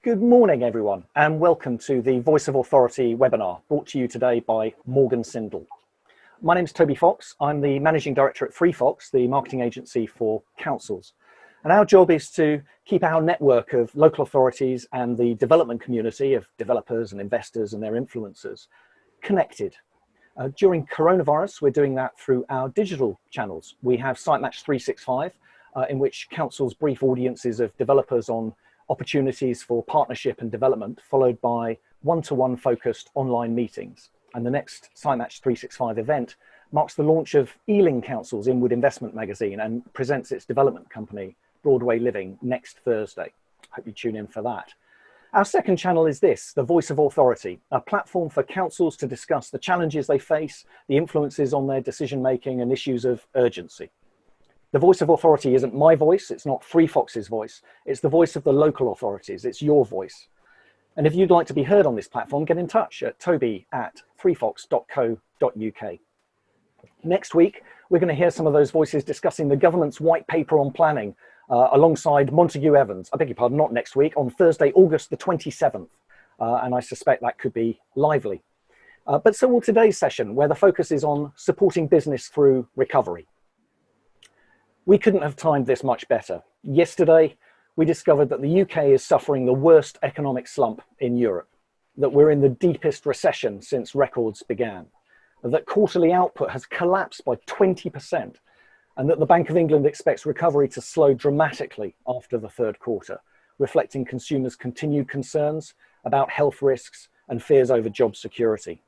Good morning, everyone, and welcome to the Voice of Authority webinar brought to you today by Morgan Sindall. My name is Toby Fox. I'm the Managing Director at 3Fox, the marketing agency for councils. And our job is to keep our network of local authorities and the development community of developers and investors and their influencers connected. During coronavirus, we're doing that through our digital channels. We have Sitematch 365, in which councils brief audiences of developers on opportunities for partnership and development, followed by one-to-one focused online meetings. And the next Sitematch 365 event marks the launch of Ealing Council's Inward Investment magazine and presents its development company, Broadway Living, next Thursday. Hope you tune in for that. Our second channel is this, the Voice of Authority, a platform for councils to discuss the challenges they face, the influences on their decision-making and issues of urgency. The Voice of Authority isn't my voice, it's not 3Fox's voice, it's the voice of the local authorities, it's your voice. And if you'd like to be heard on this platform, get in touch at toby@3fox.co.uk. Next week, we're going to hear some of those voices discussing the government's white paper on planning alongside Montague Evans. I beg your pardon, not next week, on Thursday, August the 27th. And I suspect that could be lively. But so will today's session, where the focus is on supporting business through recovery. We couldn't have timed this much better. Yesterday, we discovered that the UK is suffering the worst economic slump in Europe, that we're in the deepest recession since records began, that quarterly output has collapsed by 20%, and that the Bank of England expects recovery to slow dramatically after the third quarter, reflecting consumers' continued concerns about health risks and fears over job security.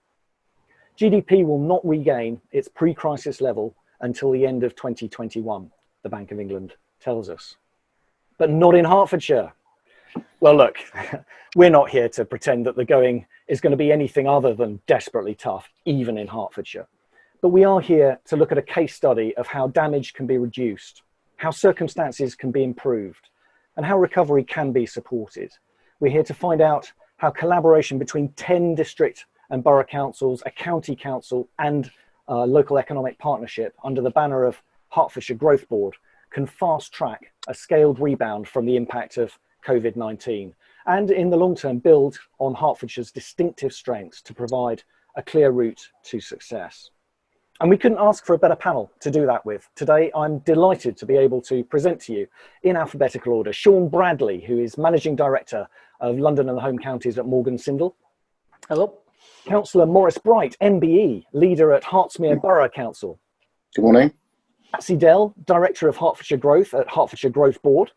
GDP will not regain its pre-crisis level until the end of 2021. The Bank of England tells us. But not in Hertfordshire. Well, look, we're not here to pretend that the going is going to be anything other than desperately tough, even in Hertfordshire. But we are here to look at a case study of how damage can be reduced, how circumstances can be improved, and how recovery can be supported. We're here to find out how collaboration between 10 district and borough councils, a county council, and a local economic partnership under the banner of Hertfordshire Growth Board can fast track a scaled rebound from the impact of COVID-19 and in the long term build on Hertfordshire's distinctive strengths to provide a clear route to success. And we couldn't ask for a better panel to do that with. Today, I'm delighted to be able to present to you in alphabetical order Sean Bradley, who is Managing Director of London and the Home Counties at Morgan Sindall. Hello. Councillor Maurice Bright, MBE, Leader at Hertsmere Borough Council. Good morning. Patsy Dell, Director of Hertfordshire Growth at Hertfordshire Growth Board.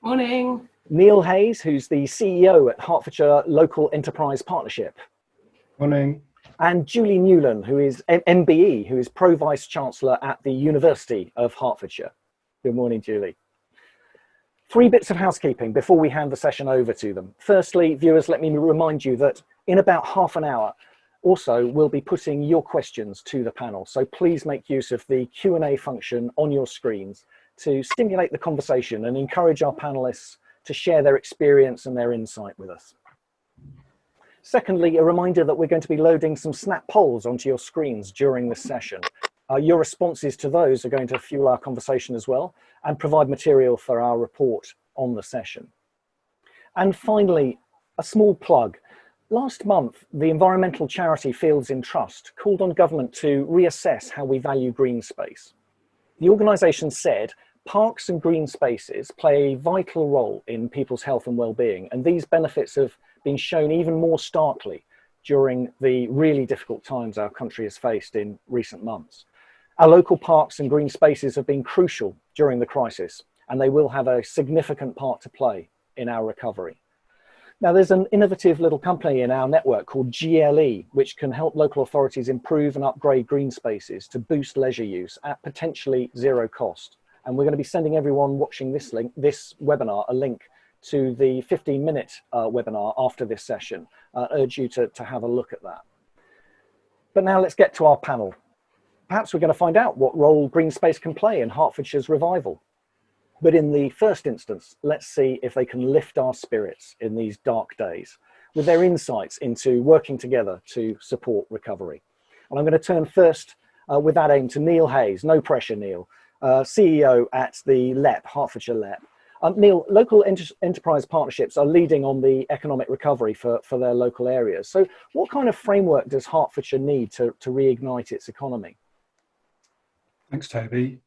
Morning. Neil Hayes, who's the CEO at Hertfordshire Local Enterprise Partnership. Morning. And Julie Newlan, who is MBE, who is Pro-Vice-Chancellor at the University of Hertfordshire. Good morning, Julie. 3 bits of housekeeping before we hand the session over to them. Firstly, viewers, let me remind you that in about half an hour, also, we'll be putting your questions to the panel, so please make use of the Q&A function on your screens to stimulate the conversation and encourage our panelists to share their experience and their insight with us. Secondly, a reminder that we're going to be loading some snap polls onto your screens during this session. Your responses to those are going to fuel our conversation as well and provide material for our report on the session. And finally, a small plug. Last month, the environmental charity Fields in Trust called on government to reassess how we value green space. The organisation said parks and green spaces play a vital role in people's health and well-being, and these benefits have been shown even more starkly during the really difficult times our country has faced in recent months. Our local parks and green spaces have been crucial during the crisis, and they will have a significant part to play in our recovery. Now, there's an innovative little company in our network called Cllr, which can help local authorities improve and upgrade green spaces to boost leisure use at potentially zero cost. And we're going to be sending everyone watching this webinar a link to the 15-minute webinar after this session. I urge you to have a look at that. But now let's get to our panel. Perhaps we're going to find out what role green space can play in Hertfordshire's revival. But in the first instance, let's see if they can lift our spirits in these dark days with their insights into working together to support recovery. And I'm going to turn first with that aim to Neil Hayes. No pressure, Neil. CEO at the LEP, Hertfordshire LEP. Neil, local enterprise partnerships are leading on the economic recovery for their local areas. So what kind of framework does Hertfordshire need to reignite its economy? Thanks, Toby.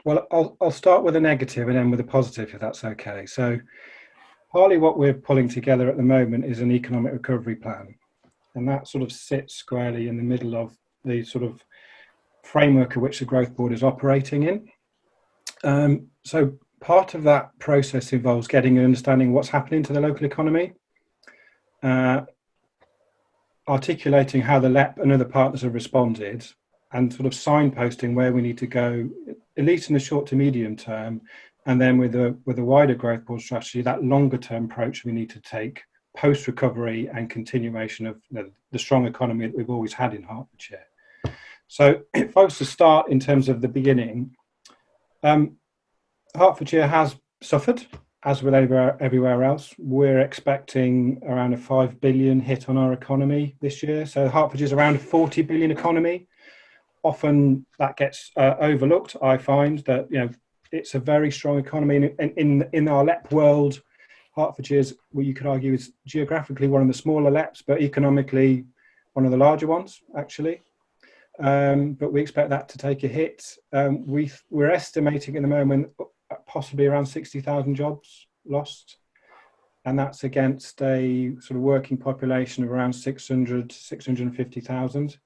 Well, I'll start with a negative and end with a positive, if that's okay. So partly what we're pulling together at the moment is an economic recovery plan. And that sort of sits squarely in the middle of the sort of framework of which the Growth Board is operating in. So part of that process involves getting an understanding of what's happening to the local economy, articulating how the LEP and other partners have responded, and sort of signposting where we need to go, at least in the short to medium term, and then with a wider Growth Board strategy, that longer term approach we need to take post recovery and continuation of the strong economy that we've always had in Hertfordshire. So if I was to start in terms of the beginning, Hertfordshire has suffered, as with everywhere else. We're expecting around a 5 billion hit on our economy this year. So Hertfordshire is around a 40 billion economy. Often that gets overlooked. I find that it's a very strong economy. In our LEP world, Hertfordshire is, what you could argue, is geographically one of the smaller LEPs, but economically one of the larger ones, actually. But we expect that to take a hit. We're estimating at the moment possibly around 60,000 jobs lost, and that's against a sort of working population of around 600 to 650,000.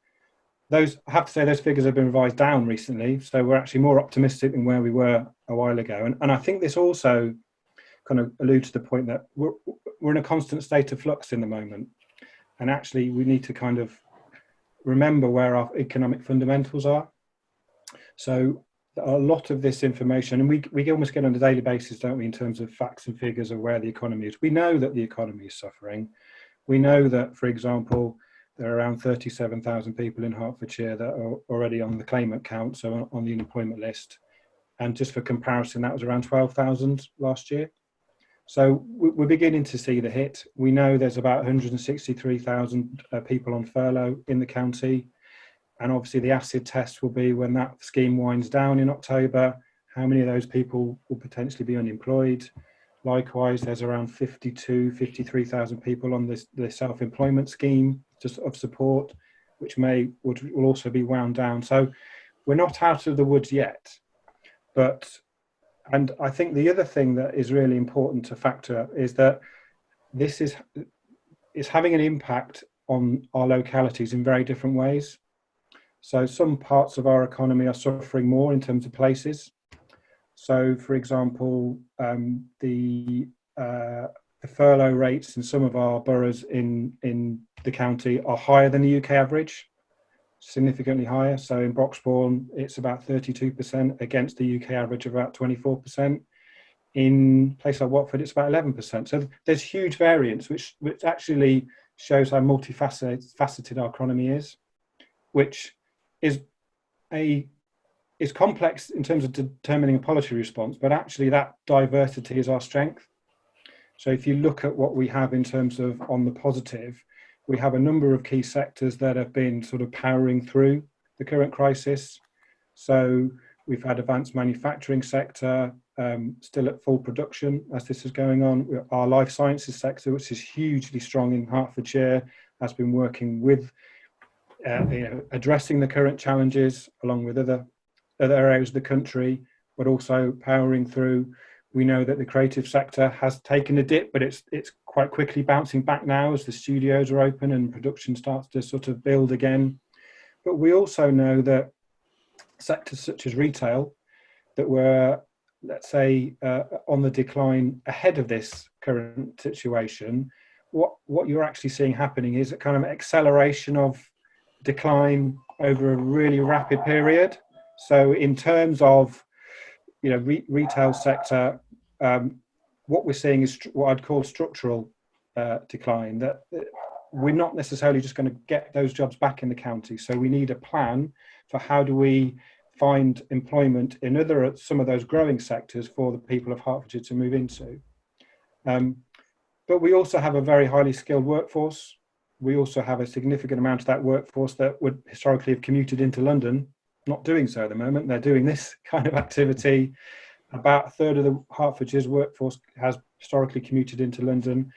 I have to say, those figures have been revised down recently, so we're actually more optimistic than where we were a while ago. And I think this also kind of alludes to the point that we're in a constant state of flux in the moment, and actually we need to kind of remember where our economic fundamentals are. So a lot of this information, and we almost get on a daily basis, don't we, in terms of facts and figures of where the economy is. We know that the economy is suffering. We know that, for example, there are around 37,000 people in Hertfordshire that are already on the claimant count, so on the unemployment list. And just for comparison, that was around 12,000 last year. So we're beginning to see the hit. We know there's about 163,000 people on furlough in the county. And obviously the acid test will be when that scheme winds down in October, how many of those people will potentially be unemployed. Likewise, there's around 53,000 people on the self-employment scheme just of support, which will also be wound down. So we're not out of the woods yet. And I think the other thing that is really important to factor is that this is having an impact on our localities in very different ways. So some parts of our economy are suffering more in terms of places. So, for example, the furlough rates in some of our boroughs in the county are higher than the UK average, significantly higher. So in Broxbourne, it's about 32% against the UK average of about 24%. In places like Watford, it's about 11%. So there's huge variance, which actually shows how multifaceted our economy is, which is complex in terms of determining a policy response, but actually that diversity is our strength. So if you look at what we have in terms of on the positive, we have a number of key sectors that have been sort of powering through the current crisis. So we've had advanced manufacturing sector still at full production as this is going on. Our life sciences sector, which is hugely strong in Hertfordshire, has been working with addressing the current challenges along with other areas of the country, but also powering through. We know that the creative sector has taken a dip, but it's quite quickly bouncing back now as the studios are open and production starts to sort of build again. But we also know that sectors such as retail that were, let's say, on the decline ahead of this current situation, what you're actually seeing happening is a kind of acceleration of decline over a really rapid period. So in terms of retail sector, what we're seeing is what I'd call structural decline, that we're not necessarily just going to get those jobs back in the county. So we need a plan for how do we find employment in some of those growing sectors for the people of Hertfordshire to move into. But we also have a very highly skilled workforce. We also have a significant amount of that workforce that would historically have commuted into London, not doing so at the moment. They're doing this kind of activity About a third of the Hertfordshire's workforce has historically commuted into London.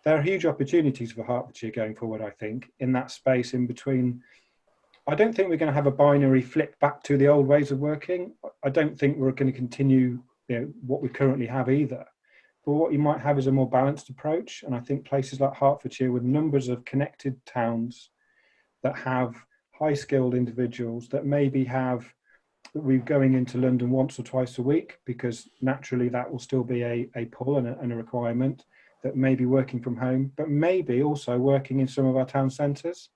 There are huge opportunities for Hertfordshire going forward, I think, in that space in between. I don't think we're going to have a binary flip back to the old ways of working. I don't think we're going to continue what we currently have either. But what you might have is a more balanced approach. And I think places like Hertfordshire, with numbers of connected towns that have high-skilled individuals that maybe have that we're going into London once or twice a week, because naturally that will still be a pull and a requirement, that may be working from home, but maybe also working in some of our town centres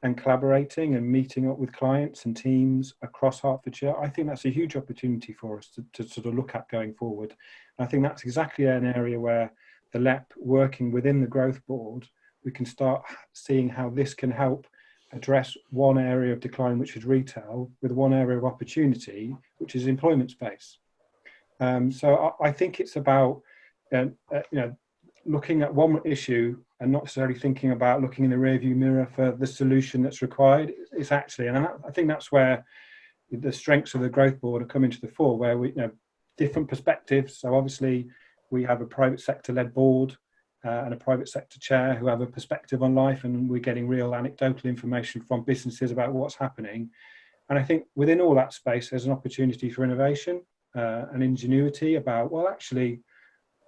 and collaborating and meeting up with clients and teams across Hertfordshire. I think that's a huge opportunity for us to sort of look at going forward. And I think that's exactly an area where the LEP, working within the growth board, we can start seeing how this can help address one area of decline, which is retail, with one area of opportunity, which is employment space. So I think it's about looking at one issue and not necessarily thinking about looking in the rearview mirror for the solution that's required. It's actually, and I think that's where the strengths of the growth board are coming to the fore, where we different perspectives. So obviously we have a private sector led board and a private sector chair who have a perspective on life, and we're getting real anecdotal information from businesses about what's happening. And I think within all that space, there's an opportunity for innovation and ingenuity about, well, actually,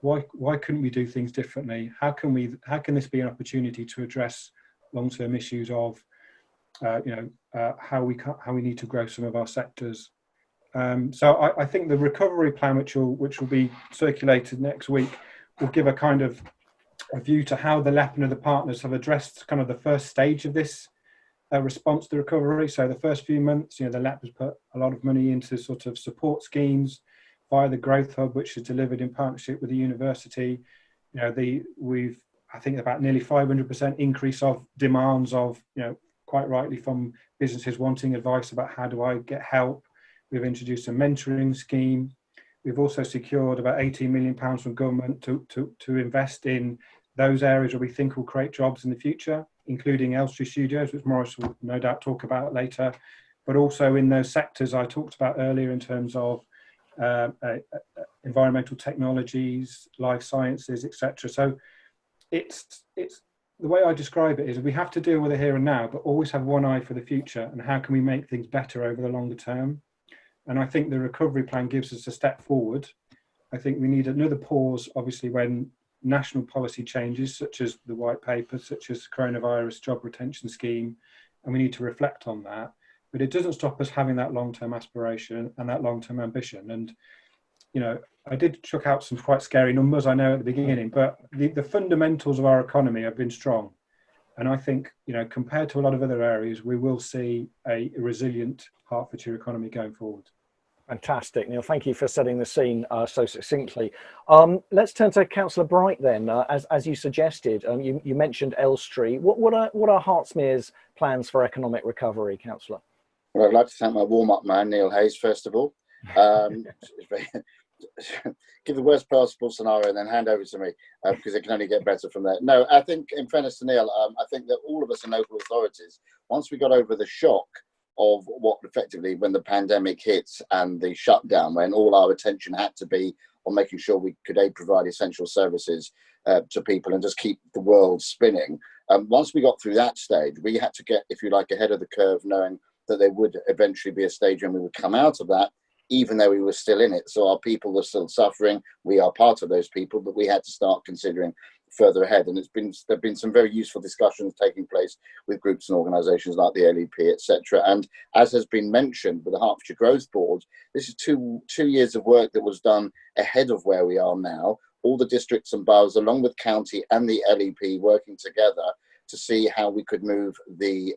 why couldn't we do things differently? How can this be an opportunity to address long-term issues of, how we need to grow some of our sectors? So I think the recovery plan, which will be circulated next week, will give a kind of a view to how the LEP and other partners have addressed kind of the first stage of this response to recovery. So the first few months, the LEP has put a lot of money into sort of support schemes via the Growth Hub, which is delivered in partnership with the university. We've, I think, about nearly 500% increase of demands of, quite rightly, from businesses wanting advice about how do I get help. We've introduced a mentoring scheme. We've also secured about £18 million from government to invest in those areas where we think will create jobs in the future, including Elstree Studios, which Maurice will no doubt talk about later, but also in those sectors I talked about earlier in terms of environmental technologies, life sciences, etc. So it's the way I describe it is we have to deal with the here and now, but always have one eye for the future and how can we make things better over the longer term. And I think the recovery plan gives us a step forward. I think we need another pause, obviously, when national policy changes, such as the white paper, such as coronavirus job retention scheme, and we need to reflect on that. But it doesn't stop us having that long-term aspiration and that long-term ambition. And, I did chuck out some quite scary numbers, I know, at the beginning, but the fundamentals of our economy have been strong. And I think, compared to a lot of other areas, we will see a resilient Hertfordshire economy going forward. Fantastic, Neil. Thank you for setting the scene so succinctly. Let's turn to Councillor Bright then. As you suggested, you mentioned Elstree. What are Hertsmere's plans for economic recovery, Councillor? Well, I'd like to thank my warm-up man, Neil Hayes, first of all. Give the worst possible scenario and then hand over to me, because it can only get better from there. No, I think, in fairness to Neil, I think that all of us in local authorities, once we got over the shock of what effectively, when the pandemic hits and the shutdown, when all our attention had to be on making sure we could provide essential services to people and just keep the world spinning. Once we got through that stage, we had to get, if you like, ahead of the curve, knowing that there would eventually be a stage when we would come out of that, even though we were still in it. So our people were still suffering. We are part of those people, but we had to start considering further ahead. And there have been some very useful discussions taking place with groups and organisations like the LEP, etc. And as has been mentioned with the Hertfordshire Growth Board, this is two years of work that was done ahead of where we are now. All the districts and boroughs, along with county and the LEP, working together to see how we could move the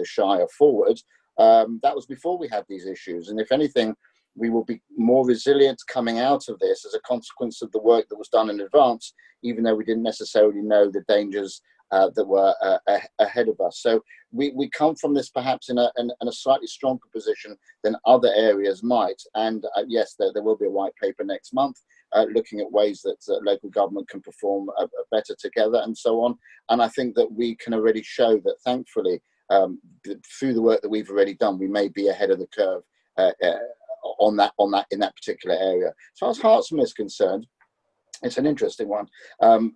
Shire forward. That was before we had these issues. And if anything, we will be more resilient coming out of this as a consequence of the work that was done in advance, even though we didn't necessarily know the dangers that were ahead of us. So we come from this perhaps in a slightly stronger position than other areas might. And yes, there will be a white paper next month looking at ways that local government can perform better together and so on. And I think that we can already show that, thankfully, through the work that we've already done, we may be ahead of the curve on that in that particular area. As far as Hertsmere is concerned, it's an interesting one.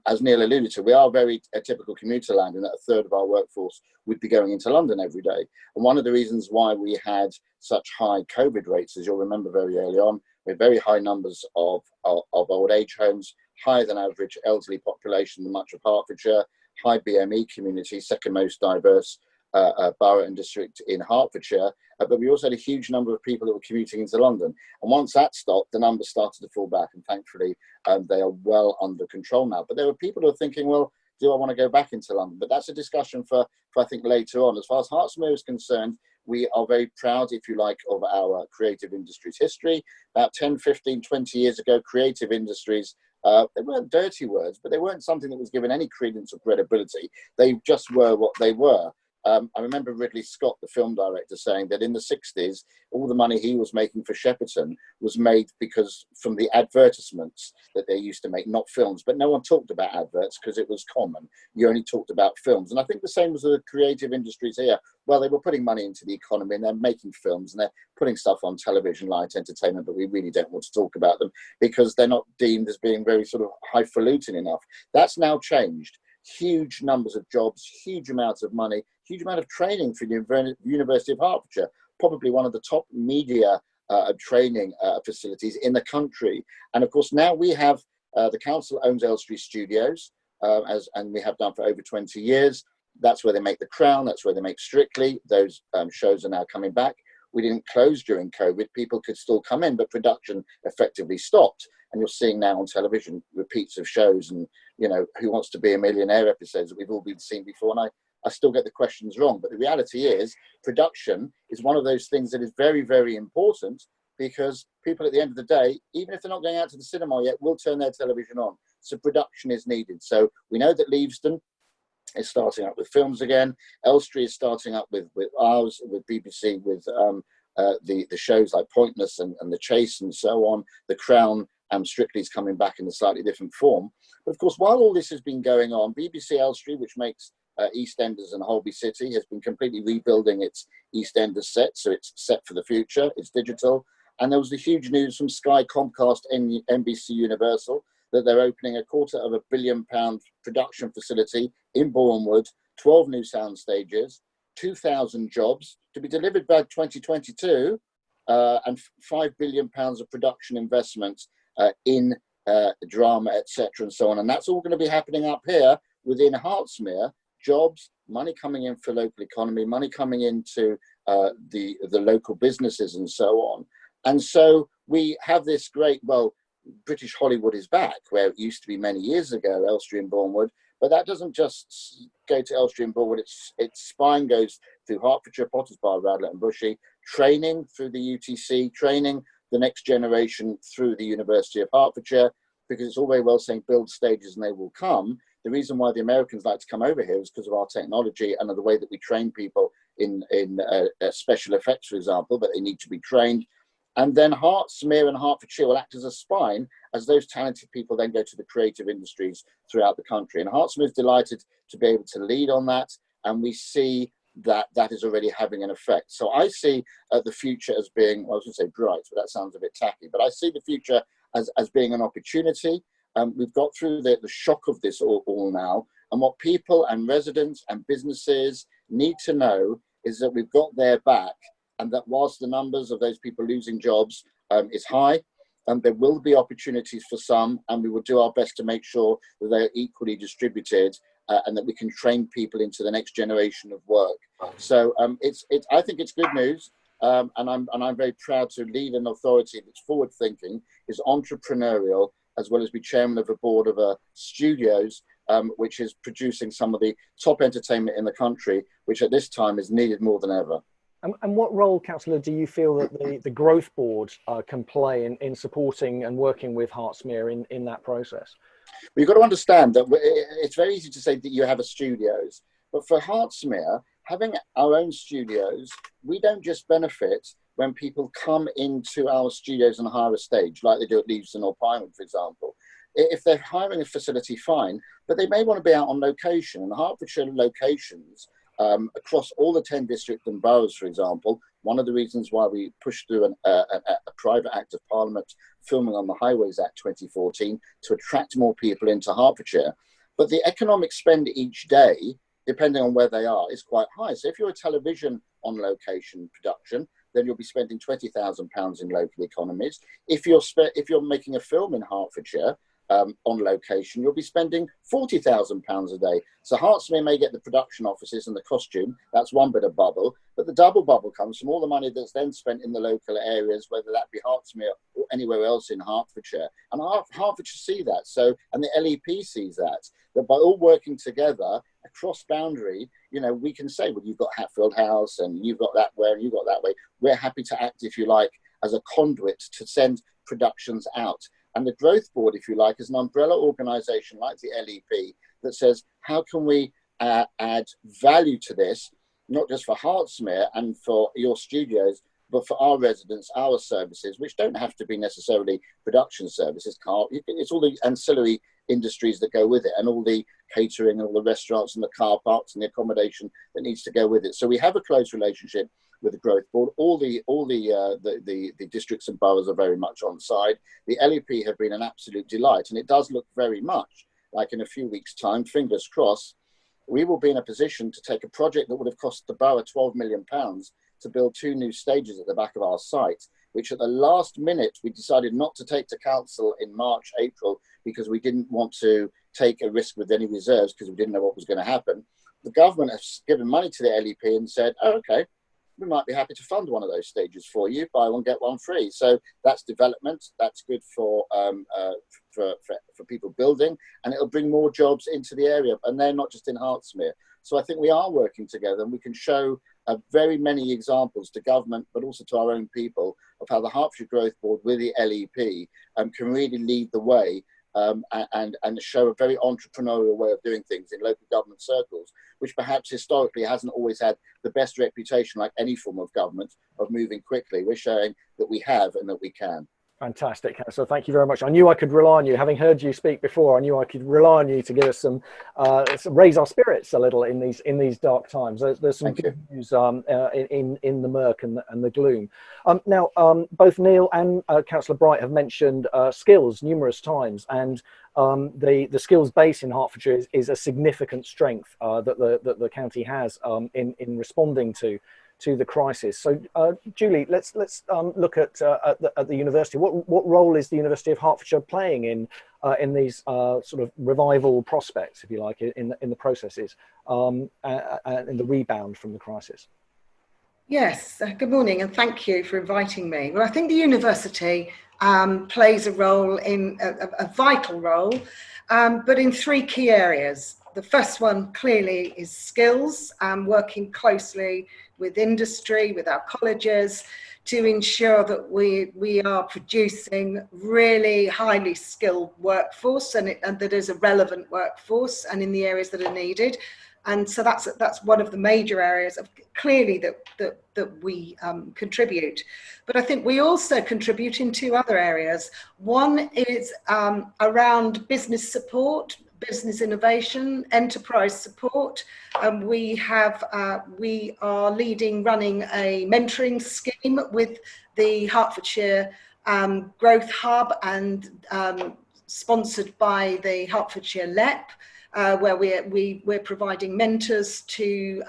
As Neil alluded to, we are very a typical commuter land in that a third of our workforce would be going into London every day. And one of the reasons why we had such high COVID rates, as you'll remember very early on, we had very high numbers of old age homes, higher than average elderly population in much of Hertfordshire, high BME community, second most diverse borough and district in Hertfordshire, but we also had a huge number of people that were commuting into London. And once that stopped, the numbers started to fall back, and thankfully they are well under control now. But there were people who are thinking, well, do I want to go back into London? But that's a discussion for I think later on. As far as Hertsmere is concerned, we are very proud, if you like, of our creative industries history. About 10, 15, 20 years ago, creative industries, they weren't dirty words, but they weren't something that was given any credence or credibility. They just were what they were. I remember Ridley Scott, the film director, saying that in the 60s, all the money he was making for Shepperton was made because from the advertisements that they used to make, not films. But no one talked about adverts because it was common. You only talked about films. And I think the same was the creative industries here. Well, they were putting money into the economy and they're making films and they're putting stuff on television, light entertainment, but we really don't want to talk about them because they're not deemed as being very sort of highfalutin enough. That's now changed. Huge numbers of jobs, huge amounts of money, huge amount of training for the University of Hertfordshire, probably one of the top media training facilities in the country. And of course, now we have, the council owns Elstree Studios, and we have done for over 20 years. That's where they make The Crown, that's where they make Strictly. Those shows are now coming back. We didn't close during COVID, people could still come in, but production effectively stopped. And you're seeing now on television repeats of shows and, you know, Who Wants to Be a Millionaire episodes that we've all been seen before. And I still get the questions wrong. But the reality is production is one of those things that is very, very important because people at the end of the day, even if they're not going out to the cinema yet, will turn their television on. So production is needed. So we know that Leavesden is starting up with films again. Elstree is starting up with ours, with BBC, with the shows like Pointless and The Chase and so on. The Crown and Strictly is coming back in a slightly different form. But of course, while all this has been going on, BBC Elstree, which makes EastEnders and Holby City, has been completely rebuilding its EastEnders set. So it's set for the future, it's digital. And there was the huge news from Sky, Comcast, and NBC Universal that they're opening a £250 million production facility in Bournemouth, 12 new sound stages, 2,000 jobs to be delivered by 2022, and £5 billion of production investment in drama, etc., and so on. And that's all going to be happening up here within Hertsmere. Jobs, money coming in for local economy, money coming into the local businesses and so on. And so we have this great, well, British Hollywood is back, where it used to be many years ago, Elstree and Bournemouth. But that doesn't just go to Elstree and Bournemouth, its spine goes through Hertfordshire, Potters Bar, Radlett and Bushey, training through the UTC, training the next generation through the University of Hertfordshire, because it's all very well saying build stages and they will come. The reason why the Americans like to come over here is because of our technology and of the way that we train people in special effects, for example, but they need to be trained. And then Hertsmere and Hertfordshire will act as a spine as those talented people then go to the creative industries throughout the country. And Hertsmere is delighted to be able to lead on that. And we see that that is already having an effect. So I see the future as being, well, I was going to say bright, but that sounds a bit tacky. But I see the future as being an opportunity. We've got through the shock of this all now. And what people and residents and businesses need to know is that we've got their back, and that whilst the numbers of those people losing jobs is high, there will be opportunities for some, and we will do our best to make sure that they're equally distributed and that we can train people into the next generation of work. So I think it's good news, and I'm very proud to lead an authority that's forward thinking, is entrepreneurial, as well as be chairman of a board of studios, which is producing some of the top entertainment in the country, which at this time is needed more than ever. And what role, Councillor, do you feel that the Growth Board can play in supporting and working with Hertsmere in that process? Well, you've got to understand that it's very easy to say that you have a studios, but for Hertsmere, having our own studios, we don't just benefit when people come into our studios and hire a stage, like they do at Leavesden or Pinewood, for example. If they're hiring a facility, fine, but they may want to be out on location. And Hertfordshire locations, across all the 10 districts and boroughs, for example, One of the reasons why we pushed through a private act of Parliament, Filming on the Highways Act 2014, to attract more people into Hertfordshire. But the economic spend each day, depending on where they are, is quite high. So if you're a television on location production, then you'll be spending £20,000 in local economies. If you're making a film in Hertfordshire on location, you'll be spending £40,000 a day. So Hertsmere may get the production offices and the costume. That's one bit of bubble. But the double bubble comes from all the money that's then spent in the local areas, whether that be Hertsmere or anywhere else in Hertfordshire. And Hertfordshire see that. So, and the LEP sees that by all working together across boundary, you know, we can say, well, you've got Hatfield House and you've got that way and you've got that way. We're happy to act, if you like, as a conduit to send productions out. And the Growth Board, if you like, is an umbrella organisation like the LEP that says, how can we add value to this, not just for Hertsmere and for your studios, but for our residents, our services, which don't have to be necessarily production services. It's all the ancillary industries that go with it, and all the catering and all the restaurants and the car parks and the accommodation that needs to go with it. So we have a close relationship with the Growth Board. All the districts and boroughs are very much on side. The LEP have been an absolute delight, and it does look very much like in a few weeks' time, fingers crossed, we will be in a position to take a project that would have cost the borough £12 million to build 2 new stages at the back of our site, which at the last minute we decided not to take to council in March, April, because we didn't want to take a risk with any reserves because we didn't know what was going to happen. The government has given money to the LEP and said, oh, okay, we might be happy to fund one of those stages for you, buy one, get one free. So that's development, that's good for people building, and it'll bring more jobs into the area, and they're not just in Hertsmere. So I think we are working together, and we can show very many examples to government, but also to our own people, of how the Hertfordshire Growth Board with the LEP can really lead the way and show a very entrepreneurial way of doing things in local government circles, which perhaps historically hasn't always had the best reputation, like any form of government, of moving quickly. We're showing that we have and that we can. Fantastic, Councillor. Thank you very much. I knew I could rely on you. Having heard you speak before, I knew I could rely on you to give us some raise our spirits a little in these dark times. There's some good news in the murk and the gloom. Now, both Neil and Councillor Bright have mentioned skills numerous times, and the skills base in Hertfordshire is a significant strength that the county has in responding to the crisis. So, Julie, let's look at the university. What role is the University of Hertfordshire playing in these sort of revival prospects, if you like, in the processes and in the rebound from the crisis? Yes, good morning, and thank you for inviting me. Well, I think the university plays a role, in a vital role, but in 3 key areas. The first one clearly is skills, working closely with industry, with our colleges, to ensure that we are producing really highly skilled workforce, and that is a relevant workforce, and in the areas that are needed. And so that's one of the major areas of clearly that we contribute. But I think we also contribute in 2 other areas. One is around business support, business innovation, enterprise support. We are running a mentoring scheme with the Hertfordshire Growth Hub, and sponsored by the Hertfordshire LEP, where we're providing mentors to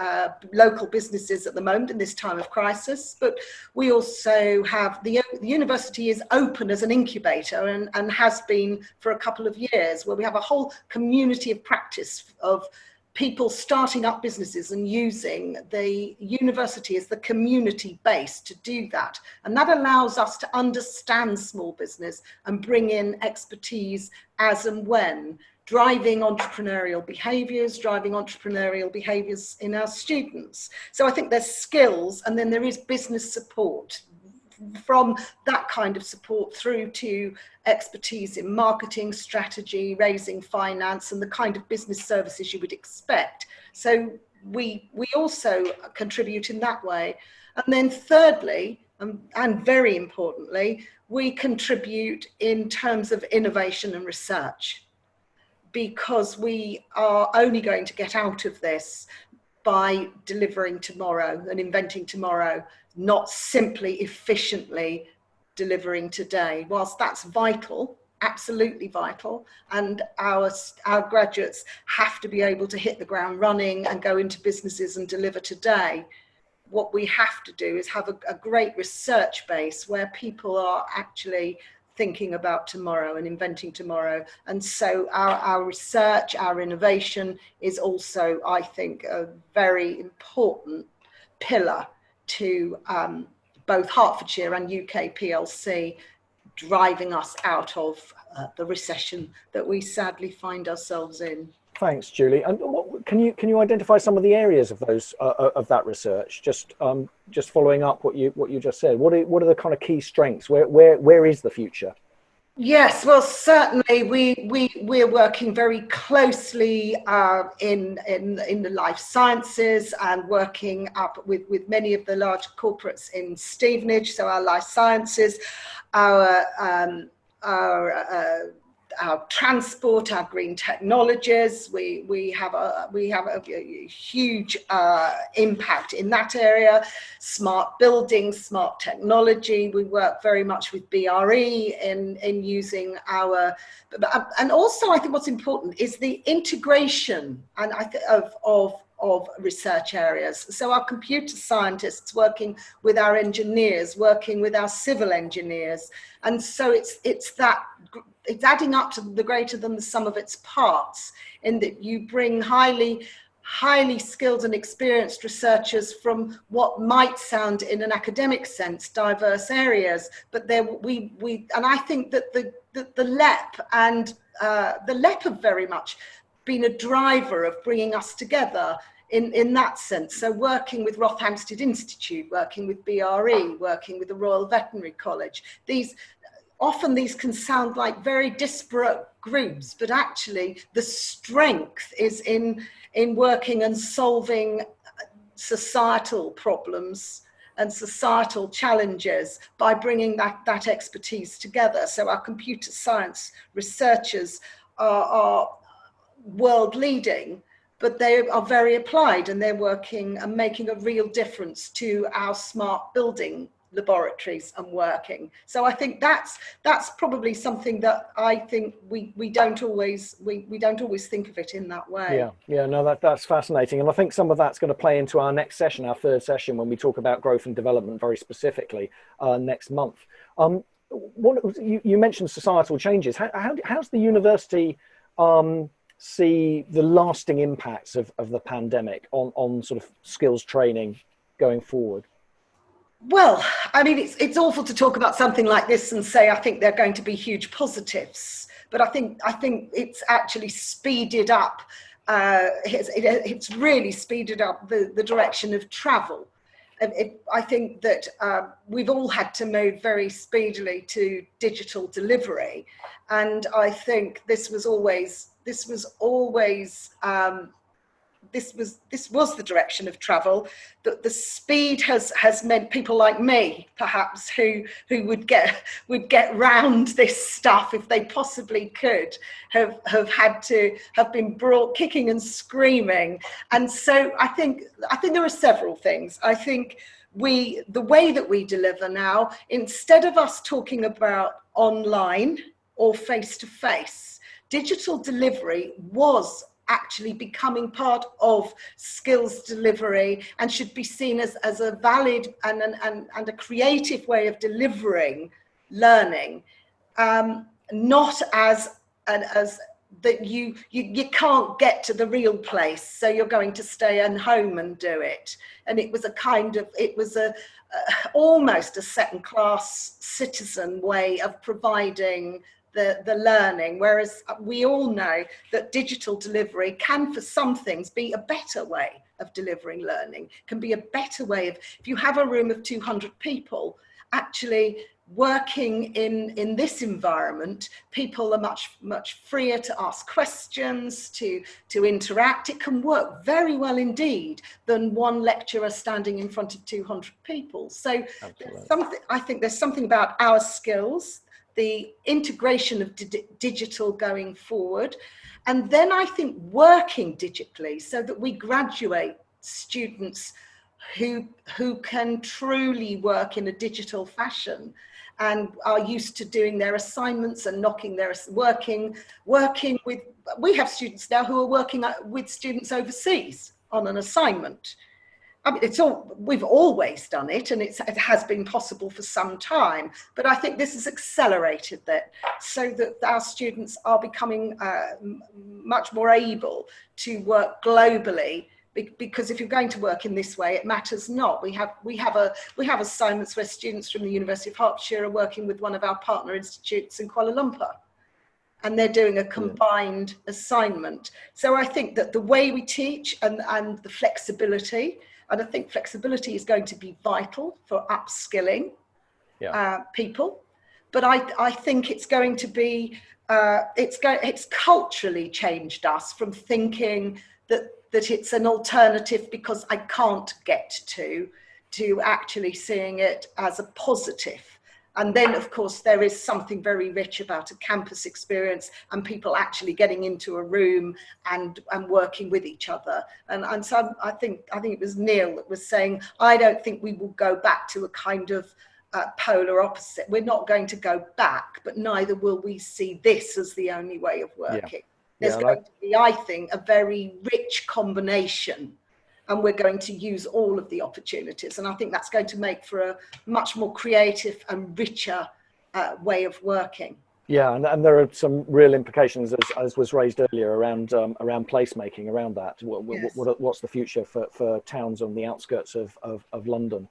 local businesses at the moment in this time of crisis. But we also have the university is open as an incubator, and has been for a couple of years, where we have a whole community of practice of people starting up businesses and using the university as the community base to do that. And that allows us to understand small business and bring in expertise as and when, driving entrepreneurial behaviours in our students. So I think there's skills, and then there is business support. From that kind of support through to expertise in marketing, strategy, raising finance, and the kind of business services you would expect. So we also contribute in that way. And then thirdly, and very importantly, we contribute in terms of innovation and research, because we are only going to get out of this by delivering tomorrow and inventing tomorrow, not simply efficiently delivering today. Whilst that's vital, absolutely vital, and our graduates have to be able to hit the ground running and go into businesses and deliver today. What we have to do is have a great research base where people are actually thinking about tomorrow and inventing tomorrow. And so our research, our innovation is also, I think, a very important pillar to both Hertfordshire and UK PLC, driving us out of the recession that we sadly find ourselves in. Thanks, Julie. And can you identify some of the areas of those of that research? Just following up what you just said. What are the kind of key strengths? Where is the future? Yes, well, certainly we're working very closely in the life sciences and working up with many of the large corporates in Stevenage. So our life sciences, our transport, our green technologies, we have a huge impact in that area. Smart buildings, smart technology. We work very much with BRE in using our, and also I think what's important is the integration and of research areas. So our computer scientists working with our engineers, working with our civil engineers, and so it's adding up to the greater than the sum of its parts, in that you bring highly skilled and experienced researchers from what might sound in an academic sense diverse areas, but and I think that the LEP and the LEP have very much been a driver of bringing us together in that sense. So working with Rothamsted Institute, working with BRE, working with the Royal Veterinary College, often these can sound like very disparate groups, but actually the strength is in working and solving societal problems and societal challenges by bringing that expertise together. So our computer science researchers are world leading, but they are very applied, and they're working and making a real difference to our smart building laboratories and working. So I think that's probably something that I think we don't always think of it in that way. Yeah, no, that's fascinating, and I think some of that's going to play into our next session, our third session, when we talk about growth and development very specifically next month. You mentioned societal changes. How's the university see the lasting impacts of the pandemic on sort of skills training going forward? Well, I mean, it's awful to talk about something like this and say I think they're going to be huge positives, but I think it's actually speeded up. It's really speeded up the direction of travel. I think that we've all had to move very speedily to digital delivery, and I think this was the direction of travel. That the speed has meant people like me, perhaps, who would get round this stuff if they possibly could, have been brought kicking and screaming. And so I think there are several things. I think the way that we deliver now, instead of us talking about online or face-to-face, digital delivery was actually becoming part of skills delivery and should be seen as a valid and a creative way of delivering learning, not as that you can't get to the real place, so you're going to stay at home and do it. And it was almost a second-class citizen way of providing the learning, whereas we all know that digital delivery can, for some things, be a better way of delivering learning, can be a better way of, if you have a room of 200 people, actually working in this environment, people are much freer to ask questions, to interact. It can work very well indeed than one lecturer standing in front of 200 people. So I think there's something about our skills, the integration of digital going forward, and then I think working digitally so that we graduate students who can truly work in a digital fashion and are used to doing their assignments and working with, we have students now who are working with students overseas on an assignment. I mean, we've always done it, and it has been possible for some time, but I think this has accelerated that, so that our students are becoming much more able to work globally, because if you're going to work in this way, it matters not. We have assignments where students from the University of Hertfordshire are working with one of our partner institutes in Kuala Lumpur, and they're doing a combined assignment. So I think that the way we teach and the flexibility, and I think flexibility is going to be vital for upskilling people. But I think it's going to be, it's culturally changed us from thinking that it's an alternative because I can't get to actually seeing it as a positive. And then, of course, there is something very rich about a campus experience and people actually getting into a room and working with each other. And so I think it was Neil that was saying, I don't think we will go back to a kind of polar opposite. We're not going to go back, but neither will we see this as the only way of working. There's going to be, I think, a very rich combination, and we're going to use all of the opportunities. And I think that's going to make for a much more creative and richer way of working. Yeah, and there are some real implications, as was raised earlier, around placemaking, around that. What's the future for towns on the outskirts of London?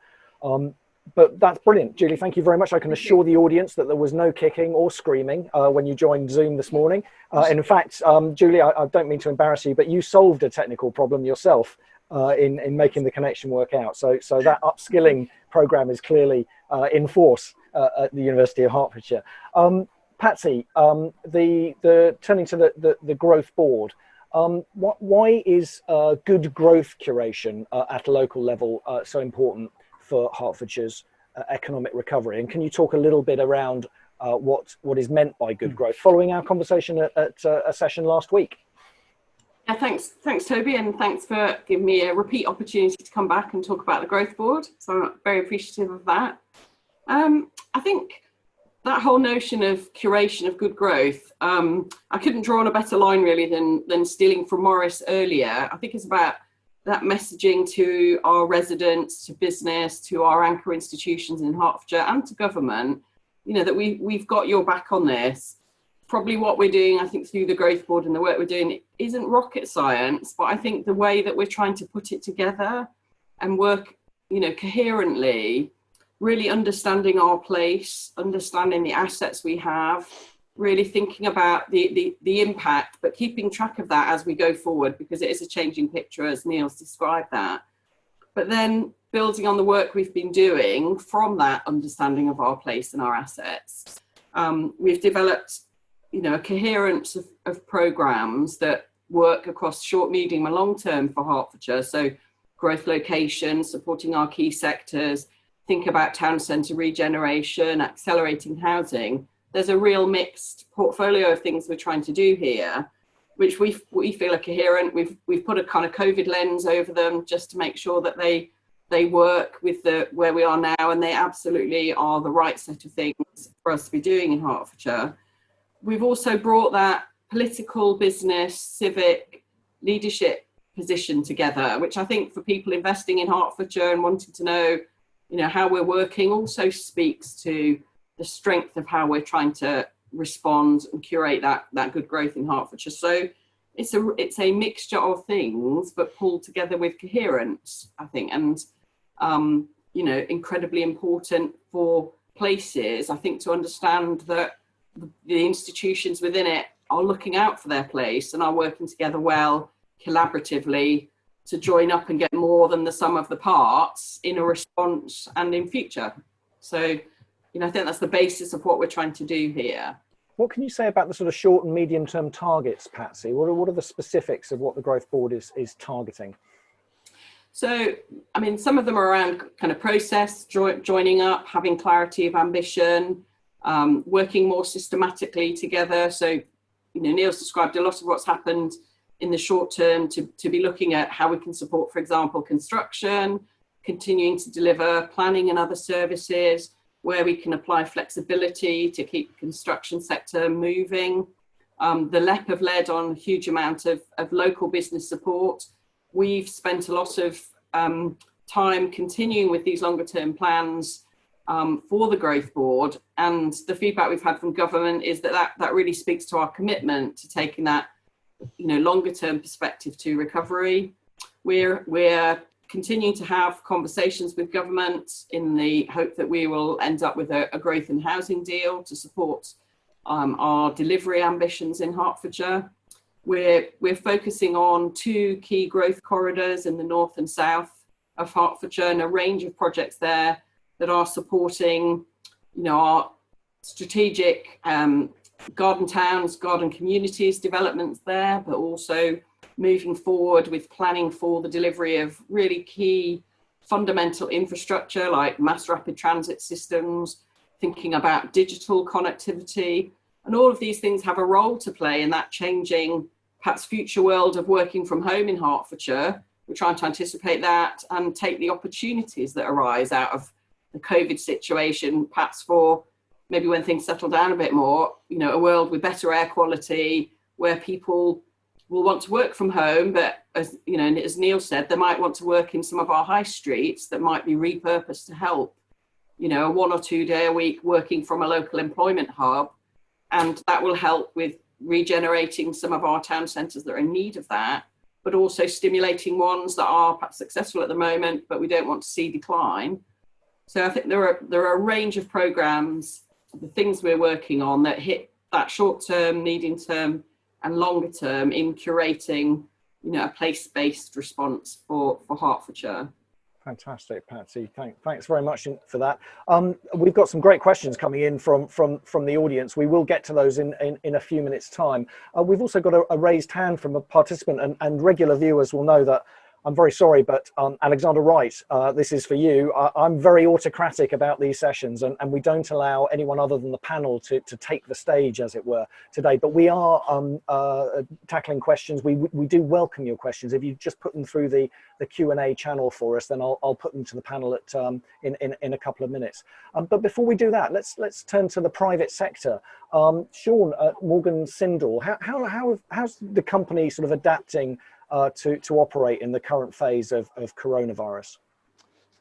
But that's brilliant. Julie, thank you very much. I can assure the audience that there was no kicking or screaming when you joined Zoom this morning. In fact, Julie, I don't mean to embarrass you, but you solved a technical problem yourself in making the connection work out. So that upskilling programme is clearly in force at the University of Hertfordshire. Patsy, the turning to the growth board, why is good growth curation at a local level so important for Hertfordshire's economic recovery? And can you talk a little bit around what is meant by good growth, following our conversation at a session last week? Yeah, thanks Toby, and thanks for giving me a repeat opportunity to come back and talk about the growth board. So I'm very appreciative of that. I think that whole notion of curation of good growth, I couldn't draw on a better line really than stealing from Morris earlier. I think it's about that messaging to our residents, to business, to our anchor institutions in Hertfordshire and to government, you know, that we've got your back on this. Probably what we're doing, I think, through the growth board and the work we're doing isn't rocket science, but I think the way that we're trying to put it together and work, you know, coherently, really understanding our place, understanding the assets we have, really thinking about the impact, but keeping track of that as we go forward, because it is a changing picture, as Neil's described that. But then building on the work we've been doing from that understanding of our place and our assets, we've developed, you know, a coherence of programmes that work across short, medium and long term for Hertfordshire. So growth locations, supporting our key sectors, think about town centre regeneration, accelerating housing. There's a real mixed portfolio of things we're trying to do here, which we feel are coherent. We've put a kind of COVID lens over them just to make sure that they work with where we are now, and they absolutely are the right set of things for us to be doing in Hertfordshire. We've also brought that political, business, civic leadership position together, which I think for people investing in Hertfordshire and wanting to know, you know, how we're working also speaks to the strength of how we're trying to respond and curate that good growth in Hertfordshire. So it's a mixture of things, but pulled together with coherence, I think, and you know, incredibly important for places, I think, to understand that the institutions within it are looking out for their place and are working together well, collaboratively, to join up and get more than the sum of the parts in a response and in future. So, you know, I think that's the basis of what we're trying to do here. What can you say about the sort of short and medium term targets, Patsy? What are the specifics of what the growth board is targeting? So, I mean, some of them are around kind of process, joining up, having clarity of ambition, working more systematically together. So, you know, Neil's described a lot of what's happened in the short term to be looking at how we can support, for example, construction, continuing to deliver planning and other services, where we can apply flexibility to keep the construction sector moving. The LEP have led on a huge amount of local business support. We've spent a lot of time continuing with these longer term plans for the Growth Board, and the feedback we've had from government is that really speaks to our commitment to taking that longer term perspective to recovery. We're continuing to have conversations with government in the hope that we will end up with a growth and housing deal to support our delivery ambitions in Hertfordshire. We're focusing on 2 key growth corridors in the north and south of Hertfordshire, and a range of projects there that are supporting our strategic garden towns, garden communities developments there, but also moving forward with planning for the delivery of really key fundamental infrastructure like mass rapid transit systems, thinking about digital connectivity. And all of these things have a role to play in that changing, perhaps future world of working from home in Hertfordshire. We're trying to anticipate that and take the opportunities that arise out of the COVID situation, perhaps for maybe when things settle down a bit more, a world with better air quality, where people will want to work from home, but as Neil said, they might want to work in some of our high streets that might be repurposed to help, a 1 or 2 day a week working from a local employment hub. And that will help with regenerating some of our town centres that are in need of that, but also stimulating ones that are perhaps successful at the moment, but we don't want to see decline. So I think there are a range of programmes, the things we're working on that hit that short term, medium term and longer term in curating, a place-based response for Hertfordshire. Fantastic, Patsy. Thanks very much for that. We've got some great questions coming in from the audience. We will get to those in a few minutes' time. We've also got a raised hand from a participant, and regular viewers will know that I'm very sorry, but Alexander Wright, this is for you. I'm very autocratic about these sessions, and we don't allow anyone other than the panel to take the stage, as it were, today. But we are tackling questions. We do welcome your questions. If you just put them through the Q&A channel for us, then I'll put them to the panel in a couple of minutes. But before we do that, let's turn to the private sector. Sean at Morgan Sindall, how's the company sort of adapting to operate in the current phase of coronavirus?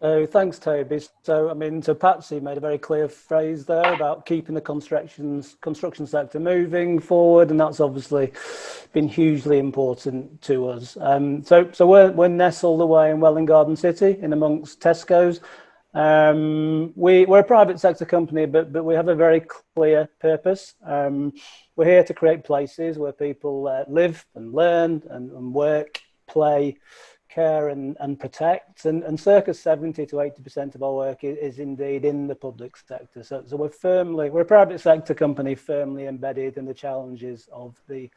So thanks, Toby. So Patsy made a very clear phrase there about keeping the construction sector moving forward, and that's obviously been hugely important to us. So we're nestled away in Welwyn Garden City, in amongst Tesco's. We're a private sector company, but we have a very clear purpose. We're here to create places where people live and learn and work, play, care and protect. And circa 70 to 80% of our work is indeed in the public sector. So we're a private sector company firmly embedded in the challenges of the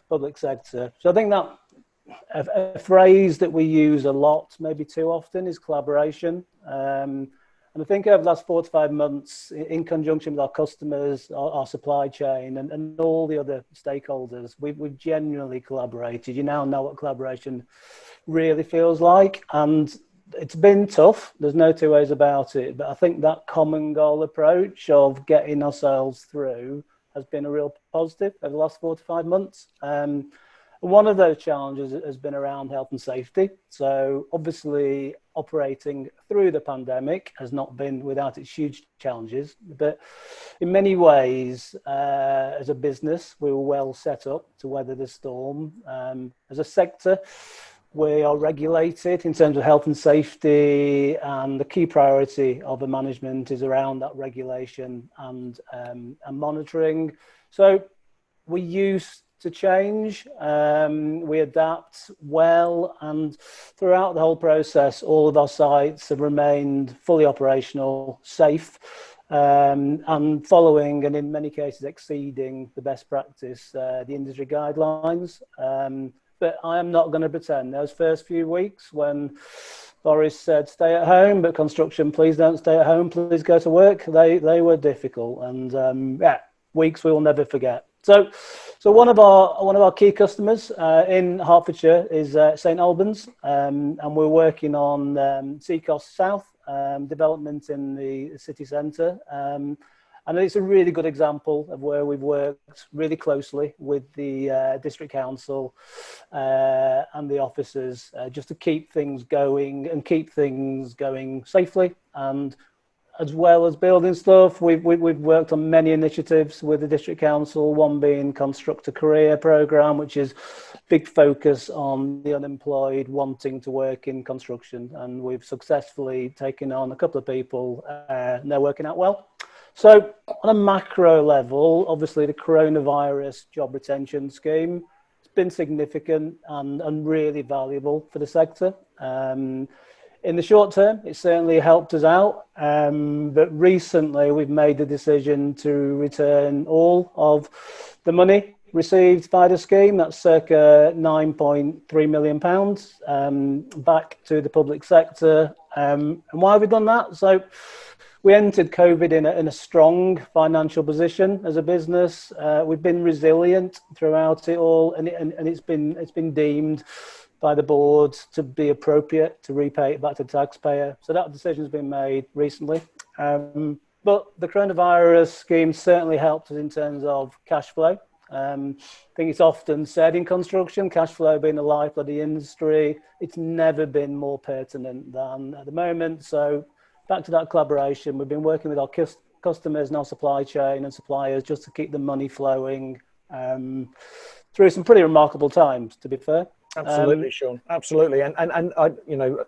public sector. So I think that a phrase that we use a lot, maybe too often, is collaboration. And I think over the last 4 to 5 months, in conjunction with our customers, our supply chain and all the other stakeholders, we've genuinely collaborated. You now know what collaboration really feels like. And it's been tough, there's no two ways about it. But I think that common goal approach of getting ourselves through has been a real positive over the last 4 to 5 months. One of those challenges has been around health and safety. So obviously operating through the pandemic has not been without its huge challenges, but in many ways, as a business, we were well set up to weather the storm. As a sector, we are regulated in terms of health and safety, and the key priority of the management is around that regulation and monitoring. So we use to change, we adapt well, and throughout the whole process, all of our sites have remained fully operational, safe, and following, and in many cases exceeding the best practice, the industry guidelines. But I am not going to pretend those first few weeks when Boris said stay at home, but construction, please don't stay at home, please go to work, they were difficult, and weeks we will never forget. So So one of our key customers in Hertfordshire is St Albans, and we're working on Seacoast South development in the city centre. And it's a really good example of where we've worked really closely with the district council and the officers just to keep things going and keep things going safely. And as well as building stuff, we've worked on many initiatives with the district council, one being Construct a Career programme, which is big focus on the unemployed wanting to work in construction. And we've successfully taken on a couple of people and they're working out well. So on a macro level, obviously the coronavirus job retention scheme has been significant and really valuable for the sector. In the short term, it certainly helped us out, but recently we've made the decision to return all of the money received by the scheme, that's circa £9.3 million, back to the public sector. And why have we done that? So we entered COVID in a strong financial position as a business. We've been resilient throughout it all, and it's been deemed by the board to be appropriate to repay it back to the taxpayer. So that decision has been made recently. But the coronavirus scheme certainly helped us in terms of cash flow. I think it's often said in construction, cash flow being the lifeblood of the industry, it's never been more pertinent than at the moment. So back to that collaboration, we've been working with our customers and our supply chain and suppliers just to keep the money flowing through some pretty remarkable times, to be fair. Absolutely, Sean. Absolutely, and you know,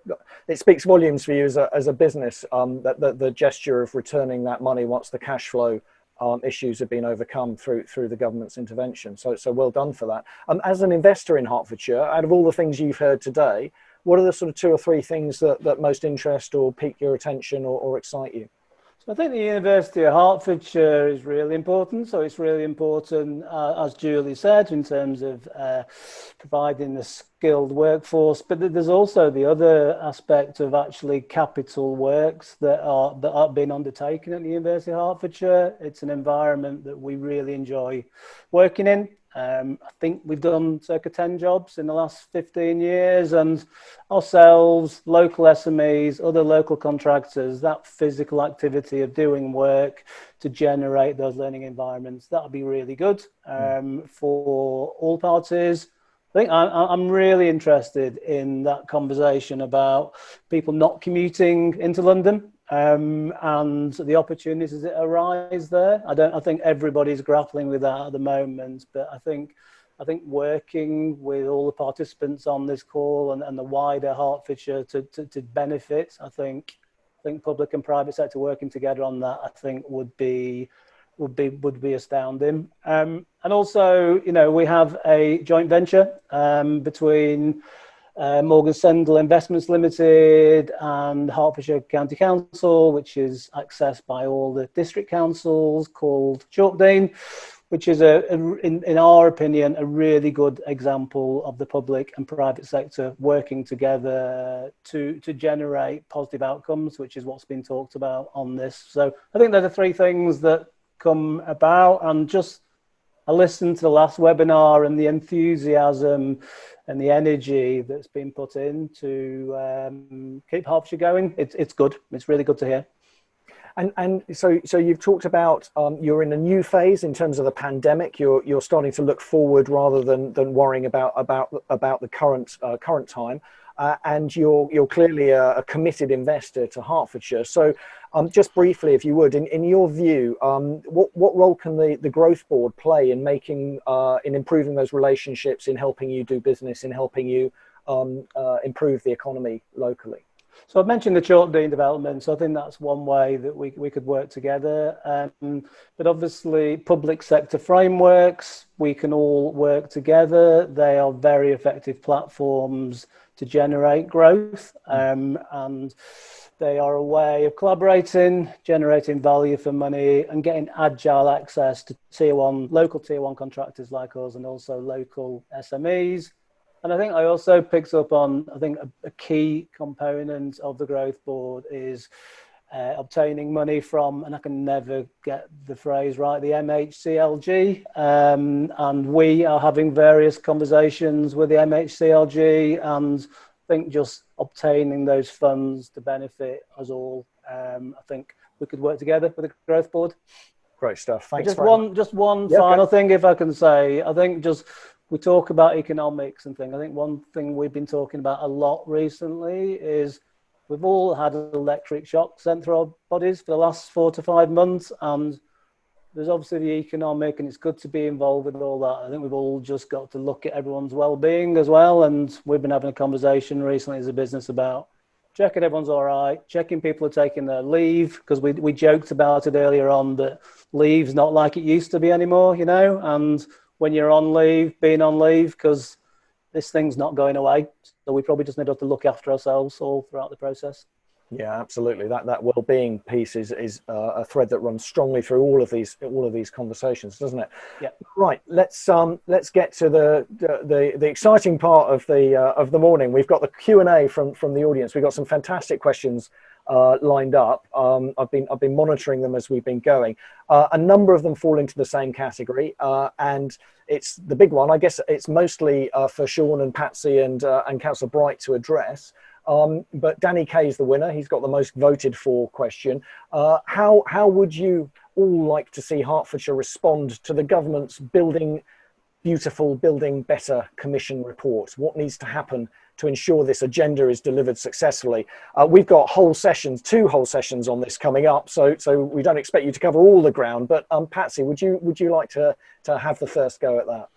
it speaks volumes for you as a business that the gesture of returning that money once the cash flow issues have been overcome through the government's intervention. So well done for that. As an investor in Hertfordshire, out of all the things you've heard today, what are the sort of 2 or 3 things that most interest or pique your attention or excite you? So I think the University of Hertfordshire is really important. So it's really important, as Julie said, in terms of providing the skilled workforce. But there's also the other aspect of actually capital works that are being undertaken at the University of Hertfordshire. It's an environment that we really enjoy working in. I think we've done circa 10 jobs in the last 15 years, and ourselves, local SMEs, other local contractors, that physical activity of doing work to generate those learning environments, that would be really good for all parties. I think I'm really interested in that conversation about people not commuting into London. And the opportunities that arise there. I think everybody's grappling with that at the moment, but I think working with all the participants on this call and the wider Hertfordshire to benefit, I think public and private sector working together on that, I think would be astounding. And also, you know, we have a joint venture between Morgan Sindall Investments Limited and Hertfordshire County Council, which is accessed by all the district councils, called Cllr, which is, in our opinion, a really good example of the public and private sector working together to generate positive outcomes, which is what's been talked about on this. So I think they're the 3 things that come about, and just I listened to the last webinar and the enthusiasm and the energy that's been put in to keep Hertfordshire going. It's good. It's really good to hear. And so you've talked about you're in a new phase in terms of the pandemic. You're starting to look forward rather than worrying about the current time. And you're clearly a committed investor to Hertfordshire. So just briefly, if you would, in your view, what role can the growth board play in improving those relationships, in helping you do business, in helping you improve the economy locally? So I've mentioned the Cllr development, so I think that's one way that we could work together. But obviously, public sector frameworks, we can all work together. They are very effective platforms to generate growth, and they are a way of collaborating, generating value for money, and getting agile access to local tier one contractors like us, and also local SMEs. And I think I also picked up on, a key component of the growth board is obtaining money from, and I can never get the phrase right, the MHCLG, and we are having various conversations with the MHCLG, and I think just obtaining those funds to benefit us all. I think we could work together with the Growth Board. Great stuff. Thanks. Just one final thing, if I can say. I think we talk about economics and things. I think one thing we've been talking about a lot recently is we've all had electric shock sent through our bodies for the last 4 to 5 months, and there's obviously the economic, and it's good to be involved with all that. I think we've all just got to look at everyone's well-being as well, and we've been having a conversation recently as a business about checking everyone's all right, checking people are taking their leave, because we joked about it earlier on that leave's not like it used to be anymore, and when you're on leave, being on leave, because this thing's not going away. So we probably just need to look after ourselves all throughout the process. Yeah, absolutely. That well-being piece is a thread that runs strongly through all of these conversations, doesn't it? Yeah. Right. Let's get to the exciting part of the morning. We've got the Q&A from the audience. We've got some fantastic questions lined up. I've been monitoring them as we've been going. A number of them fall into the same category, and it's the big one. I guess it's mostly for Sean and Patsy and Councillor Bright to address. But Danny Kay is the winner. He's got the most voted for question. How would you all like to see Hertfordshire respond to the government's Building Beautiful, Building Better Commission report? What needs to happen to ensure this agenda is delivered successfully? We've got 2 whole sessions on this coming up, so we don't expect you to cover all the ground. But Patsy, would you like to have the first go at that?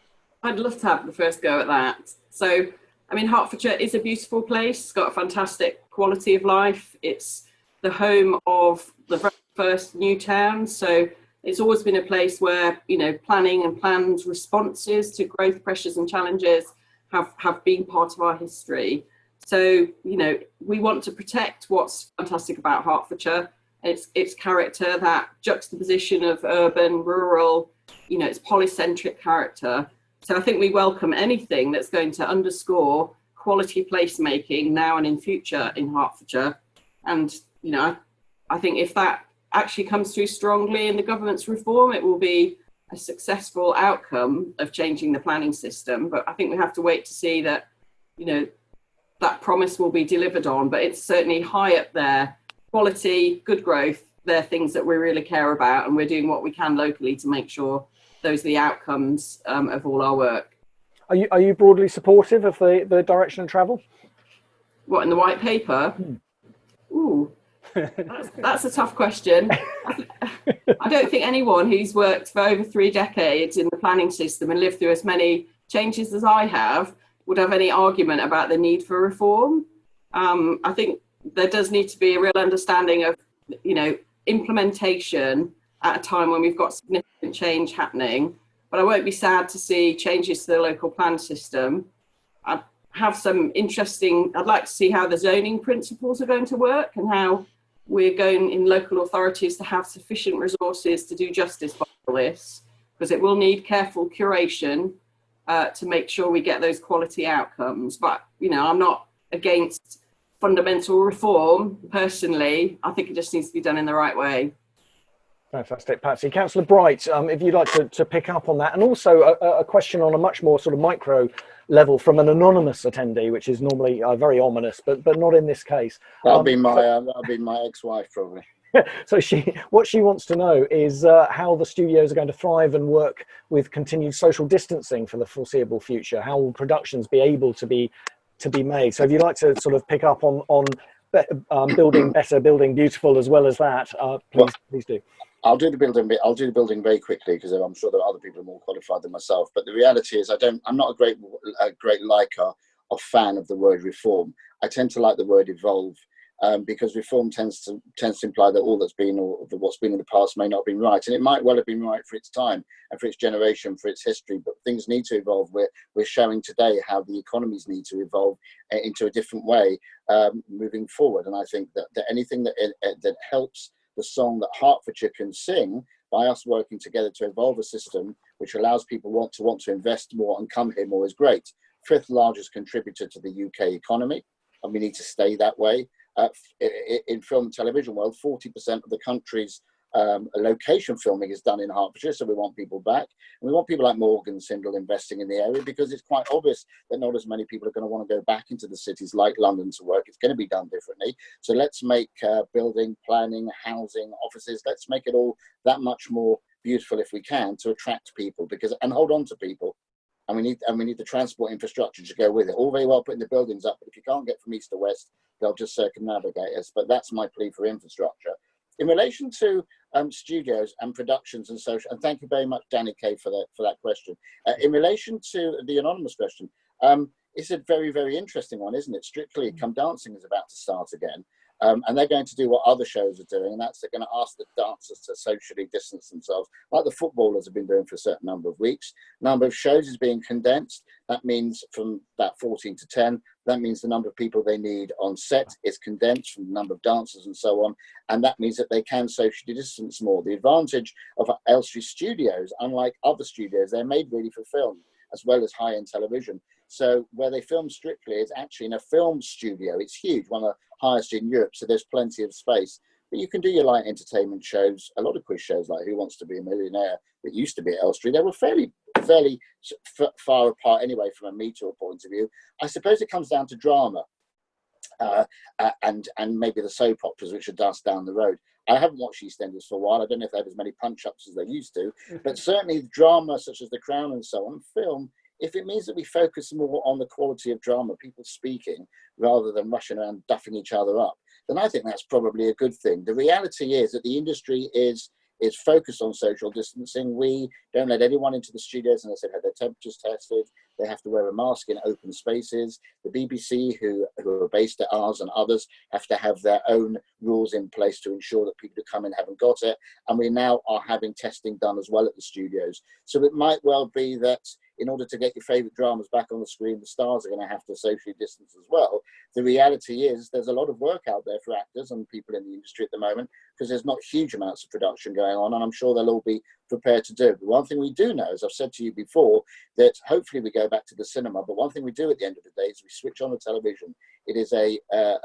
I'd love to have the first go at that. So, I mean, Hertfordshire is a beautiful place. It's got a fantastic quality of life. It's the home of the very first new town. So it's always been a place where, planning and planned responses to growth pressures and challenges have been part of our history. So, we want to protect what's fantastic about Hertfordshire. Its character, that juxtaposition of urban, rural, its polycentric character. So I think we welcome anything that's going to underscore quality placemaking now and in future in Hertfordshire. And, I think if that actually comes through strongly in the government's reform, it will be a successful outcome of changing the planning system. But I think we have to wait to see that, that promise will be delivered on. But it's certainly high up there. Quality, good growth, they're things that we really care about. And we're doing what we can locally to make sure those are the outcomes of all our work. Are you broadly supportive of the direction of travel? What, in the white paper? Ooh, that's a tough question. I don't think anyone who's worked for over 3 decades in the planning system and lived through as many changes as I have would have any argument about the need for reform. I think there does need to be a real understanding of, implementation at a time when we've got significant change happening. But I won't be sad to see changes to the local plan system. I'd like to see how the zoning principles are going to work and how we're going in local authorities to have sufficient resources to do justice by all this, because it will need careful curation to make sure we get those quality outcomes. But, I'm not against fundamental reform personally. I think it just needs to be done in the right way. Fantastic, Patsy. Councillor Bright, if you'd like to pick up on that, and also a question on a much more sort of micro level from an anonymous attendee, which is normally very ominous, but not in this case. That'll be my ex-wife probably. So what she wants to know is how the studios are going to thrive and work with continued social distancing for the foreseeable future. How will productions be able to be made? So if you'd like to sort of pick up on building better, building beautiful, as well as that, please do. I'll do the building very quickly because I'm sure there are other people who are more qualified than myself. But the reality is, I'm not a great liker or fan of the word reform. I tend to like the word evolve because reform tends to imply that all that's been or what's been in the past may not have been right, and it might well have been right for its time and for its generation, for its history. But things need to evolve. We're showing today how the economies need to evolve into a different way moving forward. And I think that anything that helps the song that Hertfordshire can sing by us working together to evolve a system which allows people want to invest more and come here more is great. 5th largest contributor to the UK economy, and we need to stay that way. in film and television world, 40% of the country's location filming is done in Hertfordshire, so we want people back. And we want people like Morgan and Sindall investing in the area, because it's quite obvious that not as many people are going to want to go back into the cities like London to work. It's going to be done differently. So let's make building, planning, housing, offices, let's make it all that much more beautiful if we can, to attract people and hold on to people. And we need the transport infrastructure to go with it. All very well putting the buildings up, but if you can't get from east to west, they'll just circumnavigate us. But that's my plea for infrastructure. In relation to studios and productions and social, and thank you very much, Danny Kay, for that question. In relation to the anonymous question, it's a very, very interesting one, isn't it? Strictly Come Dancing is about to start again. And they're going to do what other shows are doing, and that's they're going to ask the dancers to socially distance themselves, like the footballers have been doing for a certain number of weeks. Number of shows is being condensed. That means from that 14 to 10, that means the number of people they need on set is condensed from the number of dancers and so on. And that means that they can socially distance more. The advantage of Elstree Studios, unlike other studios, they're made really for film as well as high-end television. So where they film Strictly is actually in a film studio. It's huge, one of the highest in Europe, so there's plenty of space. But you can do your light entertainment shows, a lot of quiz shows like Who Wants to Be a Millionaire that used to be at Elstree. They were fairly far apart anyway from a meter point of view. I suppose it comes down to drama and maybe the soap operas, which are dust down the road. I haven't watched EastEnders for a while. I don't know if they have as many punch-ups as they used to, but certainly drama such as The Crown and so on, film, if it means that we focus more on the quality of drama, people speaking, rather than rushing around duffing each other up, then I think that's probably a good thing. The reality is that the industry is focused on social distancing. We don't let anyone into the studios unless they've had their temperatures tested. They have to wear a mask in open spaces. The BBC, who are based at ours, and others have to have their own rules in place to ensure that people who come in haven't got it. And we now are having testing done as well at the studios. So it might well be that in order to get your favourite dramas back on the screen, the stars are going to have to socially distance as well. The reality is there's a lot of work out there for actors and people in the industry at the moment, because there's not huge amounts of production going on, and I'm sure they'll all be prepared to do. But one thing we do know, as I've said to you before, that hopefully we go back to the cinema, but one thing we do at the end of the day is we switch on the television. It is a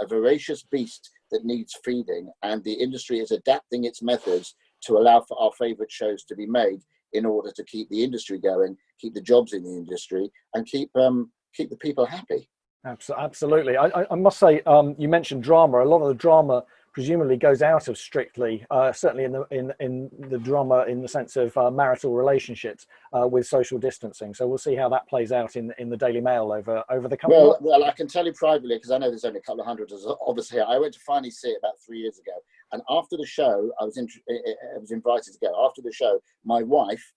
voracious beast that needs feeding, and the industry is adapting its methods to allow for our favourite shows to be made in order to keep the industry going, keep the jobs in the industry, and keep the people happy. Absolutely. I must say, you mentioned drama. A lot of the drama presumably goes out of Strictly, certainly in the drama in the sense of marital relationships with social distancing. So we'll see how that plays out in the Daily Mail over the coming months. Well, I can tell you privately, because I know there's only a couple of hundred of us here. I went to finally see it about 3 years ago, and after the show, I was invited to go. After the show, my wife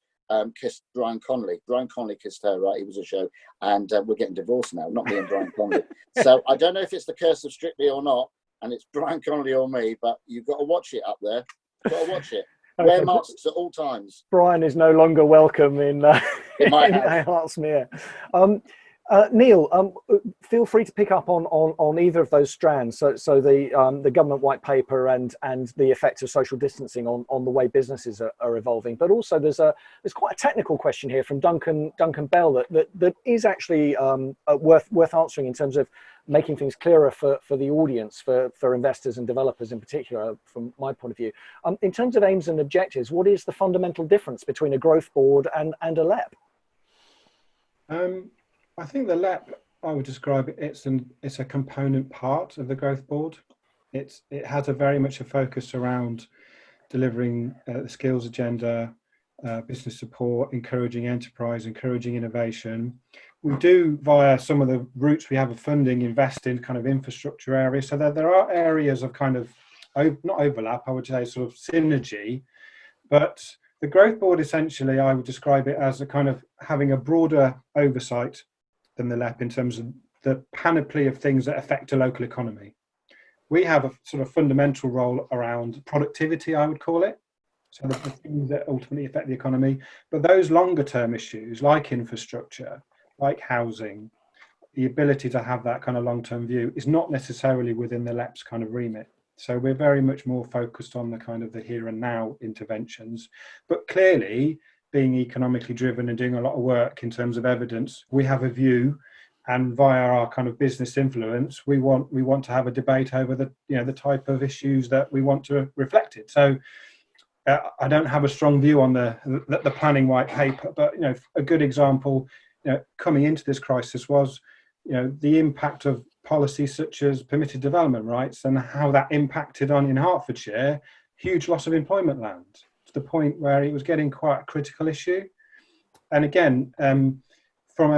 kissed Brian Connolly. Brian Connolly kissed her, right? It was a show, and we're getting divorced now, not me and Brian Connolly. So I don't know if it's the curse of Strictly or not, and it's Brian Connolly or me, but you've got to watch it up there. You've got to watch it. Okay. Wear masks at all times. Brian is no longer welcome in Hertsmere. Neil, feel free to pick up on either of those strands. So the government white paper and the effect of social distancing on the way businesses are evolving. But also there's quite a technical question here from Duncan Bell that is actually worth answering in terms of making things clearer for the audience, for investors and developers in particular, from my point of view. In terms of aims and objectives, what is the fundamental difference between a growth board and a LEP? I think the LEP, I would describe it, it's a component part of the growth board. It has very much a focus around delivering the skills agenda, business support, encouraging enterprise, encouraging innovation. We do, via some of the routes we have of funding, invest in kind of infrastructure areas. So there are areas of kind of, not overlap, I would say sort of synergy, but the growth board essentially, I would describe it as a kind of having a broader oversight than the LEP in terms of the panoply of things that affect a local economy. We have a sort of fundamental role around productivity, I would call it. So the things that ultimately affect the economy. But those longer term issues like infrastructure, like housing, the ability to have that kind of long-term view is not necessarily within the LEP's kind of remit. So we're very much more focused on the kind of the here and now interventions. But clearly, being economically driven and doing a lot of work in terms of evidence, we have a view and via our kind of business influence, we want to have a debate over the type of issues that we want to reflect it. So I don't have a strong view on the planning white paper, but a good example coming into this crisis was the impact of policies such as permitted development rights and how that impacted on, in Hertfordshire, huge loss of employment land, to the point where it was getting quite a critical issue. And again, from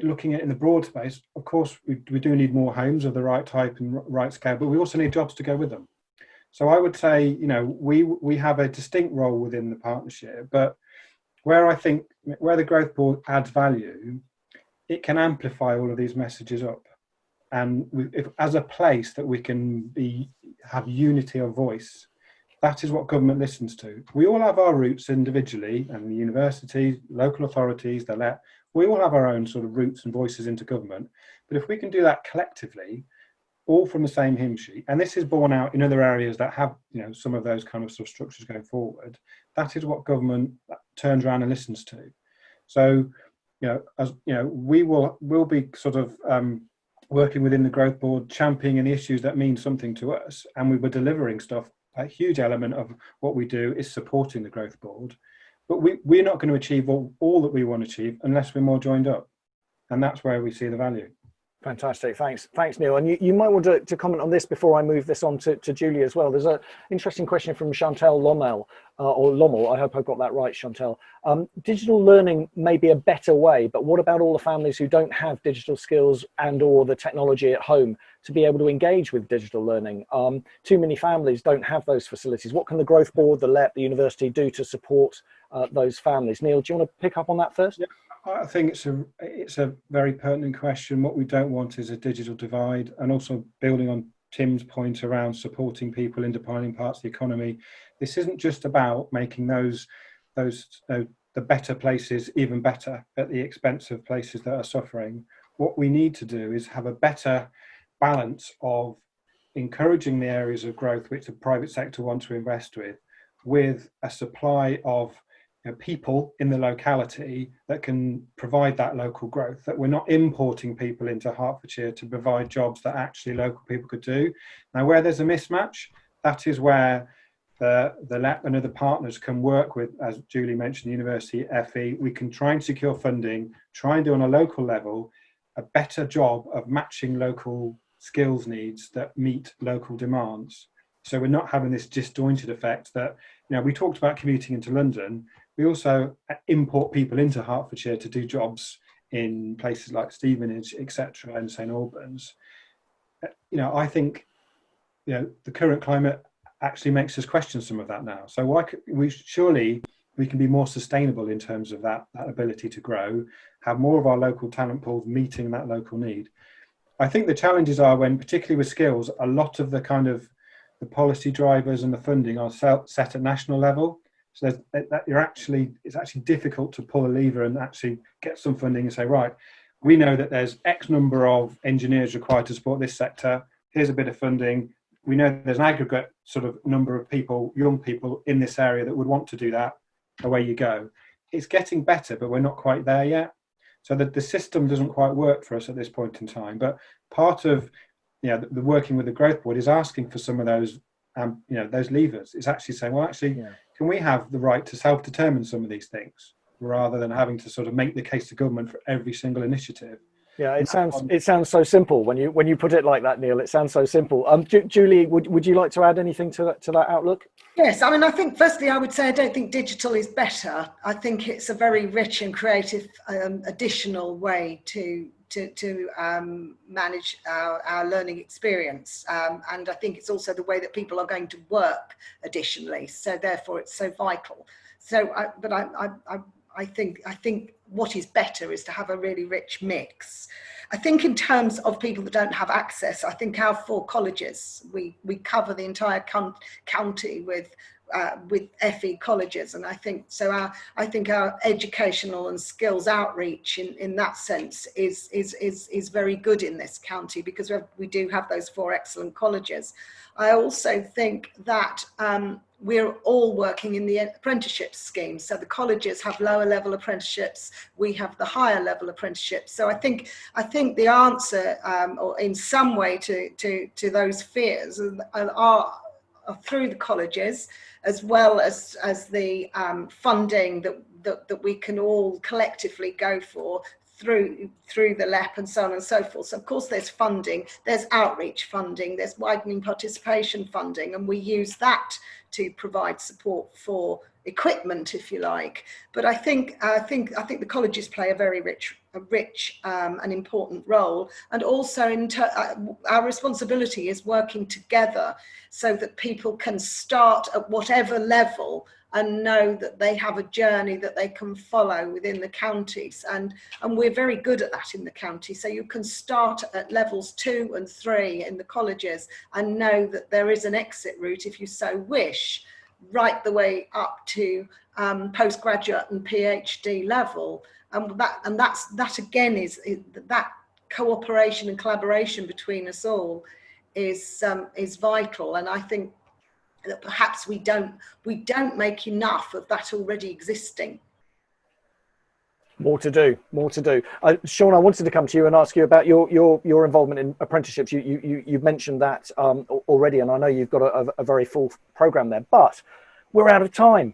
looking at it in the broad space, of course, we do need more homes of the right type and right scale, but we also need jobs to go with them. So I would say, we have a distinct role within the partnership, but where the Growth Board adds value, it can amplify all of these messages up. And as a place that we can have unity of voice, that is what government listens to. We all have our roots individually, and the universities, local authorities, we all have our own sort of roots and voices into government. But if we can do that collectively, all from the same hymn sheet, and this is borne out in other areas that have some of those kind of sort of structures going forward, that is what government turns around and listens to. So we'll be sort of working within the Growth Board, championing the issues that mean something to us, and we were delivering stuff. A huge element of what we do is supporting the Growth Board, but we're not going to achieve all that we want to achieve unless we're more joined up, and that's where we see the value. Fantastic, thanks Neil. And you might want to comment on this before I move this on to Julie as well. There's an interesting question from Chantel Lommel, or Lommel, I hope I got that right, Chantel. Digital learning may be a better way, but what about all the families who don't have digital skills and or the technology at home to be able to engage with digital learning? Too many families don't have those facilities. What can the Growth Board, the LEP, the university do to support those families? Neil, do you want to pick up on that first? Yeah. I think it's a very pertinent question. What we don't want is a digital divide, and also building on Tim's point around supporting people in declining parts of the economy. This isn't just about making the better places even better at the expense of places that are suffering. What we need to do is have a better balance of encouraging the areas of growth which the private sector wants to invest with a supply of people in the locality that can provide that local growth, that we're not importing people into Hertfordshire to provide jobs that actually local people could do. Now, where there's a mismatch, that is where the LEP and other partners can work with, as Julie mentioned, University, FE. We can try and secure funding, try and do on a local level a better job of matching local skills needs that meet local demands. So we're not having this disjointed effect that, we talked about commuting into London. We also import people into Hertfordshire to do jobs in places like Stevenage, etc., and St Albans. I think, the current climate actually makes us question some of that now. So we can be more sustainable in terms of that ability to grow, have more of our local talent pools meeting that local need. I think the challenges are when, particularly with skills, a lot of the kind of the policy drivers and the funding are set at national level. So it's actually difficult to pull a lever and actually get some funding and say, right, we know that there's X number of engineers required to support this sector. Here's a bit of funding. We know there's an aggregate sort of number of people, young people in this area that would want to do that. Away you go. It's getting better, but we're not quite there yet. So that the system doesn't quite work for us at this point in time. But part of the working with the Growth Board is asking for some of those those levers. It's actually saying, can we have the right to self-determine some of these things rather than having to sort of make the case to government for every single initiative? Yeah, it sounds so simple when you put it like that, Neil. It sounds so simple. Julie, would you like to add anything to that outlook? Yes, I mean, I think firstly I would say I don't think digital is better. I think it's a very rich and creative additional way to manage our learning experience, and I think it's also the way that people are going to work additionally. So therefore, it's so vital. So, I think what is better is to have a really rich mix. I think in terms of people that don't have access, I think our 4 colleges, we cover the entire county with FE colleges, and I think so. I think our educational and skills outreach in that sense is very good in this county, because we do have those 4 excellent colleges. I also think that we're all working in the apprenticeship scheme. So the colleges have lower level apprenticeships, we have the higher level apprenticeships. So I think the answer, or in some way to those fears, are through the colleges, as well as the funding that we can all collectively go for through the LEP and so on and so forth. So of course there's funding, there's outreach funding, there's widening participation funding, and we use that to provide support for equipment, if you like. But I think the colleges play a very rich and important role, and also our responsibility is working together so that people can start at whatever level and know that they have a journey that they can follow within the counties, and we're very good at that in the county. So you can start at levels 2 and 3 in the colleges and know that there is an exit route, if you so wish, right the way up to postgraduate and PhD level. And that again is that cooperation and collaboration between us all is vital. And I think that perhaps we don't make enough of that already existing. More to do. Sean, I wanted to come to you and ask you about your involvement in apprenticeships. You've mentioned that already, and I know you've got a very full programme there, but we're out of time.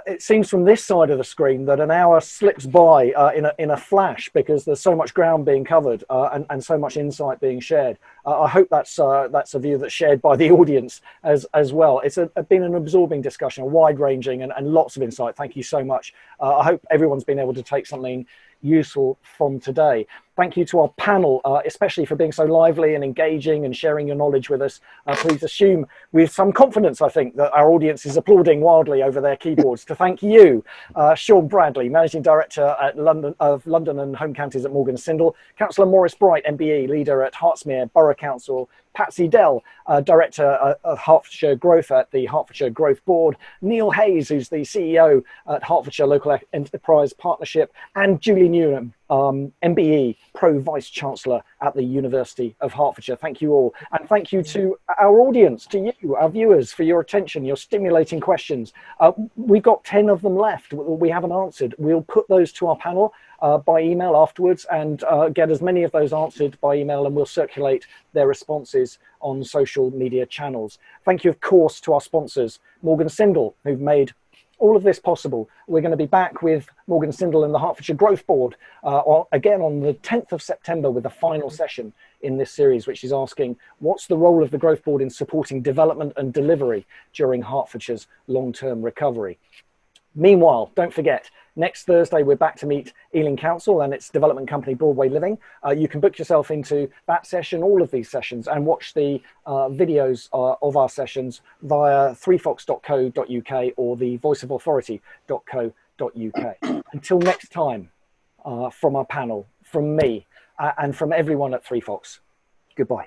It seems from this side of the screen that an hour slips by in a flash, because there's so much ground being covered and so much insight being shared. I hope that's a view that's shared by the audience as well. It's been an absorbing discussion, a wide-ranging and lots of insight. Thank you so much. I hope everyone's been able to take something useful from today. Thank you to our panel, especially for being so lively and engaging and sharing your knowledge with us. Please assume with some confidence, I think, that our audience is applauding wildly over their keyboards. To thank you, Sean Bradley, Managing Director at London and Home Counties at Morgan Sindall, Councillor Maurice Bright, MBE, Leader at Hertsmere Borough Council, Patsy Dell, Director of Hertfordshire Growth at the Hertfordshire Growth Board, Neil Hayes, who's the CEO at Hertfordshire Local Enterprise Partnership, and Julie Newlan, MBE, Pro Vice-Chancellor at the University of Hertfordshire. Thank you all. And thank you to our audience, to you, our viewers, for your attention, your stimulating questions. We've got 10 of them left we haven't answered. We'll put those to our panel by email afterwards and get as many of those answered by email, and we'll circulate their responses on social media channels. Thank you, of course, to our sponsors, Morgan Sindall, who've made all of this possible. We're going to be back with Morgan Sindall and the Hertfordshire Growth Board again on the 10th of September with the final session in this series, which is asking, what's the role of the Growth Board in supporting development and delivery during Hertfordshire's long-term recovery? Meanwhile, don't forget, next Thursday, we're back to meet Ealing Council and its development company, Broadway Living. You can book yourself into that session, all of these sessions, and watch the videos of our sessions via 3fox.co.uk or the voiceofauthority.co.uk. Until next time, from our panel, from me, and from everyone at 3Fox, goodbye.